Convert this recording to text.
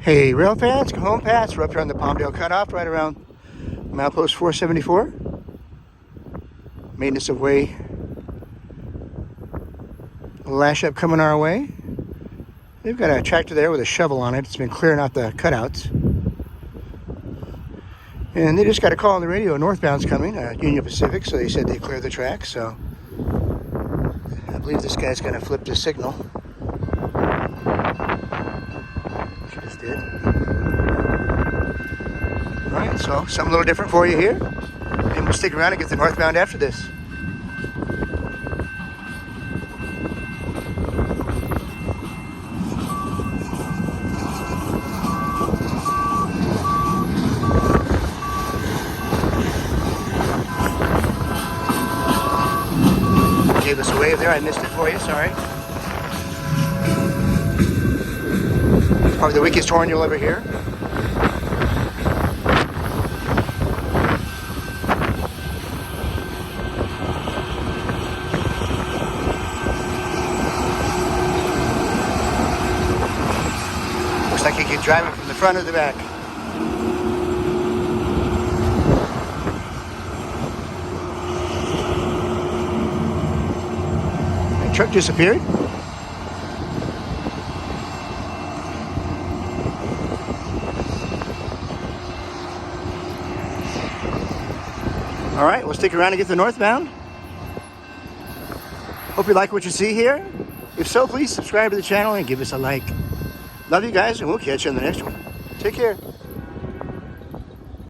Hey, rail fans, go home pass. We're up here on the Palmdale Cutoff, right around milepost 474. Maintenance of way. Lash up coming our way. They've got a tractor there with a shovel on it. It's been clearing out the cutouts. And they just got a call on the radio. Northbound's coming, Union Pacific, so they said they cleared the track. So I believe this guy's going to flip the signal. She just did. All right, so something a little different for you here. And we'll stick around and get the northbound after this. Gave us a wave there. I missed it for you. Sorry. Probably the weakest horn you'll ever hear. Looks like you can drive it from the front or the back. The truck disappeared. All right, we'll stick around and get the northbound. Hope you like what you see here. If so, please subscribe to the channel and give us a like. Love you guys, and we'll catch you on the next one. Take care.